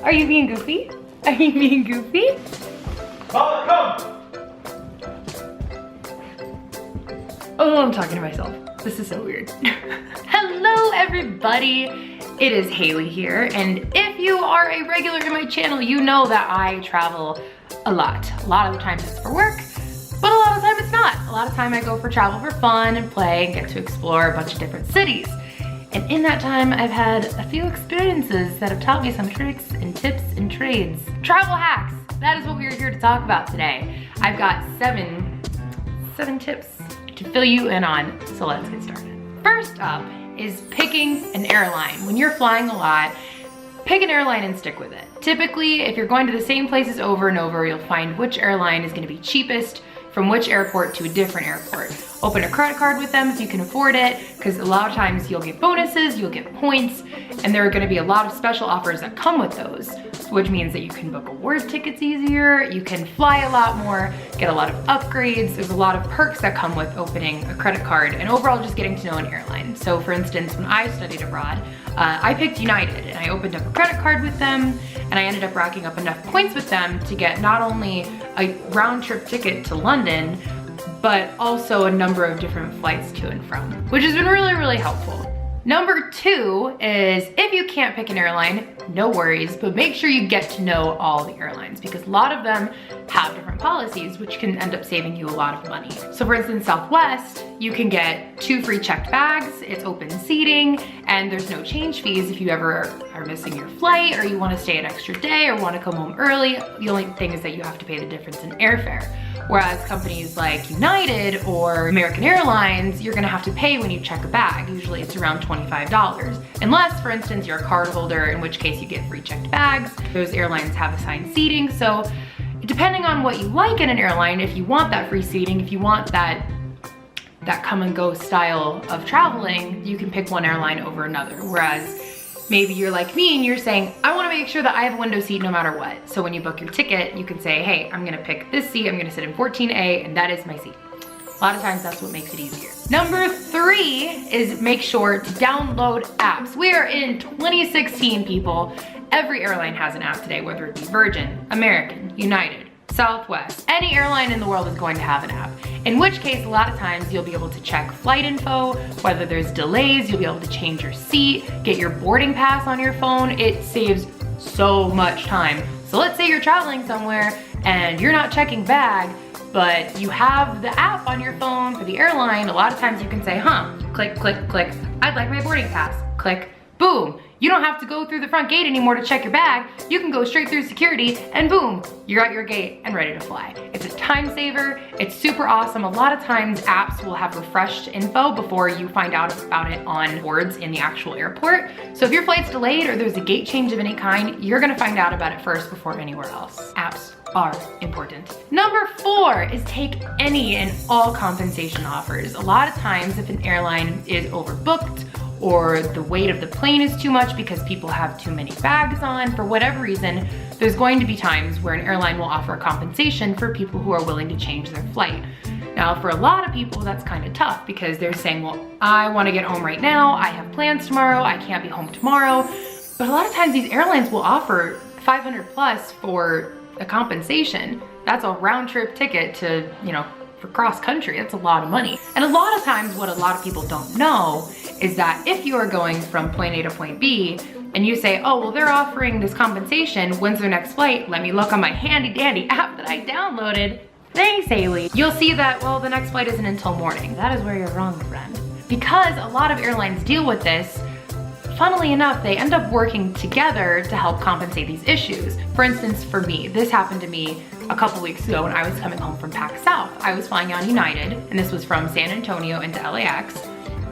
Are you being goofy? Are you being goofy? Come! Oh, I'm talking to myself. This is so weird. Hello, everybody. It is Haley here, and if you are a regular in my channel, you know that I travel a lot. A lot of the times it's for work, but a lot of the time it's not. A lot of time I go for travel for fun and play and get to explore a bunch of different cities. And in that time, I've had a few experiences that have taught me some tricks and tips and trades. Travel hacks, that is what we are here to talk about today. I've got seven tips to fill you in on, so let's get started. First up is picking an airline. When you're flying a lot, pick an airline and stick with it. Typically, if you're going to the same places over and over, you'll find which airline is gonna be cheapest from which airport to a different airport. Open a credit card with them if you can afford it, because a lot of times you'll get bonuses, you'll get points, and there are gonna be a lot of special offers that come with those, which means that you can book award tickets easier, you can fly a lot more, get a lot of upgrades. There's a lot of perks that come with opening a credit card and overall just getting to know an airline. So for instance, when I studied abroad, I picked United and I opened up a credit card with them, and I ended up racking up enough points with them to get not only a round trip ticket to London, but also a number of different flights to and from, which has been really, really helpful. Number two is, if you can't pick an airline, no worries, but make sure you get to know all the airlines, because a lot of them have different policies, which can end up saving you a lot of money. So for instance, Southwest, you can get 2 free checked bags, it's open seating, and there's no change fees if you ever are missing your flight or you wanna stay an extra day or wanna come home early. The only thing is that you have to pay the difference in airfare. Whereas companies like United or American Airlines, you're gonna have to pay when you check a bag. Usually it's around $25. Unless, for instance, you're a card holder, in which case you get free checked bags. Those airlines have assigned seating, so depending on what you like in an airline, if you want that free seating, if you want that come and go style of traveling, you can pick one airline over another. Whereas maybe you're like me and you're saying, I wanna make sure that I have a window seat no matter what. So when you book your ticket, you can say, hey, I'm gonna pick this seat, I'm gonna sit in 14A, and that is my seat. A lot of times that's what makes it easier. Number 3 is make sure to download apps. We are in 2016, people. Every airline has an app today, whether it be Virgin, American, United, Southwest. Any airline in the world is going to have an app. In which case, a lot of times you'll be able to check flight info, whether there's delays, you'll be able to change your seat, get your boarding pass on your phone. It saves so much time. So let's say you're traveling somewhere and you're not checking bag, but you have the app on your phone for the airline. A lot of times you can say, click, click, click, I'd like my boarding pass, click, boom. You don't have to go through the front gate anymore to check your bag. You can go straight through security and boom, you're at your gate and ready to fly. It's a time saver, it's super awesome. A lot of times apps will have refreshed info before you find out about it on boards in the actual airport. So if your flight's delayed or there's a gate change of any kind, you're gonna find out about it first before anywhere else. Apps are important. Number 4 is take any and all compensation offers. A lot of times if an airline is overbooked or the weight of the plane is too much because people have too many bags on, for whatever reason, there's going to be times where an airline will offer a compensation for people who are willing to change their flight. Now, for a lot of people, that's kind of tough because they're saying, well, I want to get home right now, I have plans tomorrow, I can't be home tomorrow. But a lot of times these airlines will offer 500 plus for a compensation. That's a round trip ticket to, for cross country. That's a lot of money. And a lot of times what a lot of people don't know is that if you are going from point A to point B and you say, oh, well, they're offering this compensation, when's their next flight? Let me look on my handy dandy app that I downloaded. Thanks, Haley. You'll see that, well, the next flight isn't until morning. That is where you're wrong, friend. Because a lot of airlines deal with this, funnily enough, they end up working together to help compensate these issues. For instance, for me, this happened to me a couple weeks ago when I was coming home from PAC South. I was flying on United, and this was from San Antonio into LAX,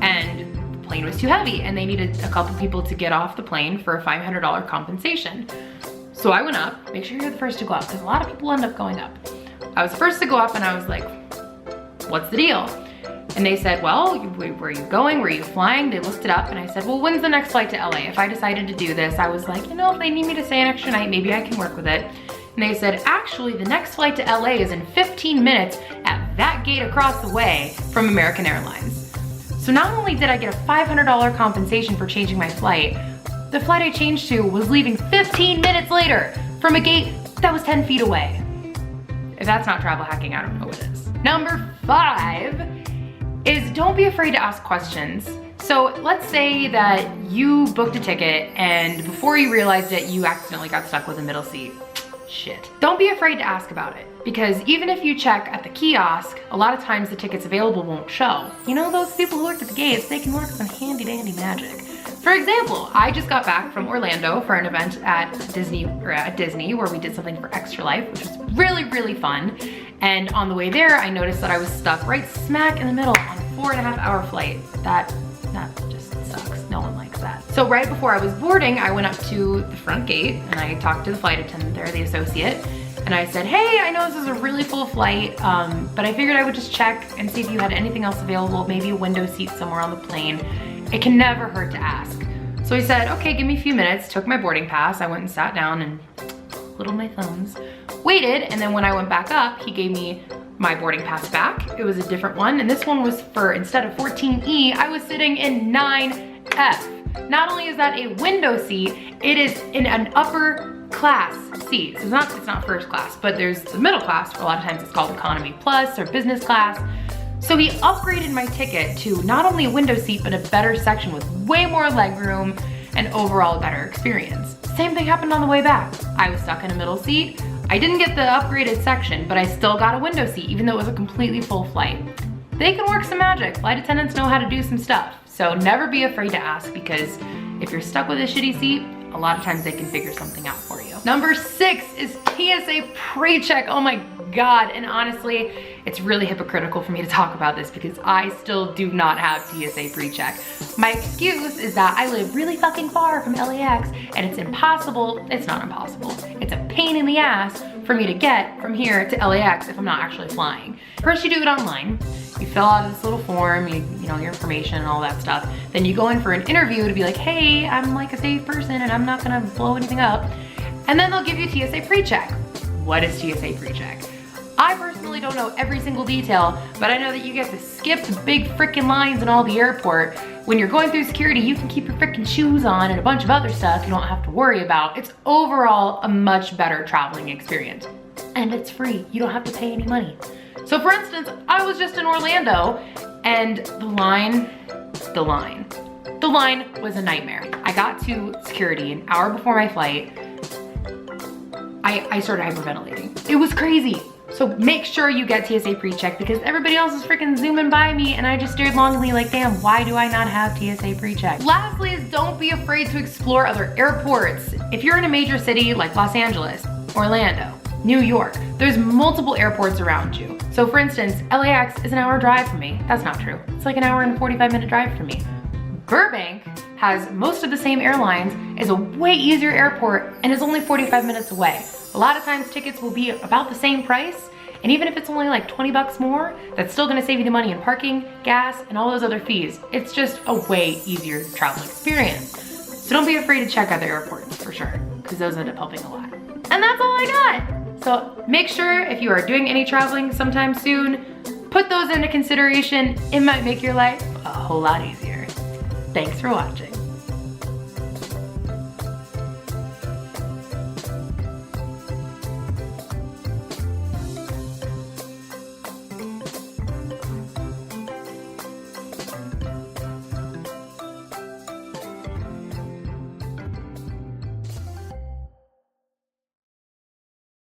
and the plane was too heavy, and they needed a couple people to get off the plane for a $500 compensation. So I went up, make sure you're the first to go up, because a lot of people end up going up. I was the first to go up, and I was like, what's the deal? And they said, well, where are you going? Where are you flying? They looked it up and I said, well, when's the next flight to LA? If I decided to do this, I was like, if they need me to stay an extra night, maybe I can work with it. And they said, actually, the next flight to LA is in 15 minutes at that gate across the way from American Airlines. So not only did I get a $500 compensation for changing my flight, the flight I changed to was leaving 15 minutes later from a gate that was 10 feet away. If that's not travel hacking, I don't know what is. Number 5 is don't be afraid to ask questions. So let's say that you booked a ticket and before you realized it, you accidentally got stuck with a middle seat. Shit. Don't be afraid to ask about it, because even if you check at the kiosk, a lot of times the tickets available won't show. You know, those people who work at the gates, they can work some handy dandy magic. For example, I just got back from Orlando for an event at Disney where we did something for Extra Life, which was really, really fun. And on the way there, I noticed that I was stuck right smack in the middle on a 4.5-hour flight. That just sucks. No one likes that. So right before I was boarding, I went up to the front gate and I talked to the flight attendant there, the associate, and I said, hey, I know this is a really full flight, but I figured I would just check and see if you had anything else available, maybe a window seat somewhere on the plane. It can never hurt to ask. So he said, okay, give me a few minutes, took my boarding pass, I went and sat down and twiddled my thumbs, waited, and then when I went back up, he gave me my boarding pass back. It was a different one, and this one was for, instead of 14E, I was sitting in 9F. Not only is that a window seat, it is in an upper class seat. So it's not first class, but there's the middle class. For a lot of times it's called economy plus or business class. So he upgraded my ticket to not only a window seat, but a better section with way more legroom and overall a better experience. Same thing happened on the way back. I was stuck in a middle seat. I didn't get the upgraded section, but I still got a window seat, even though it was a completely full flight. They can work some magic. Flight attendants know how to do some stuff. So never be afraid to ask, because if you're stuck with a shitty seat, a lot of times they can figure something out for you. Number 6 is TSA PreCheck. Oh my God, and honestly, it's really hypocritical for me to talk about this because I still do not have TSA PreCheck. My excuse is that I live really fucking far from LAX and it's impossible, it's not impossible, it's a pain in the ass for me to get from here to LAX if I'm not actually flying. First you do it online, you fill out this little form, you know, your information and all that stuff. Then you go in for an interview to be like, hey, I'm like a safe person and I'm not gonna blow anything up. And then they'll give you TSA PreCheck. What is TSA PreCheck? I personally don't know every single detail, but I know that you get to skip the big freaking lines in all the airport. When you're going through security, you can keep your freaking shoes on and a bunch of other stuff you don't have to worry about. It's overall a much better traveling experience. And it's free, you don't have to pay any money. So for instance, I was just in Orlando and the line was a nightmare. I got to security an hour before my flight. I started hyperventilating. It was crazy. So make sure you get TSA PreCheck because everybody else is freaking zooming by me and I just stared longingly like, damn, why do I not have TSA PreCheck? Lastly is don't be afraid to explore other airports. If you're in a major city like Los Angeles, Orlando, New York, there's multiple airports around you. So for instance, LAX is an hour drive from me. That's not true. It's like an hour and 45-minute drive from me. Burbank has most of the same airlines, is a way easier airport, and is only 45 minutes away. A lot of times tickets will be about the same price, and even if it's only like 20 bucks more, that's still gonna save you the money in parking, gas, and all those other fees. It's just a way easier travel experience. So don't be afraid to check other airports for sure, because those end up helping a lot. And that's all I got. So make sure if you are doing any traveling sometime soon, put those into consideration. It might make your life a whole lot easier. Thanks for watching.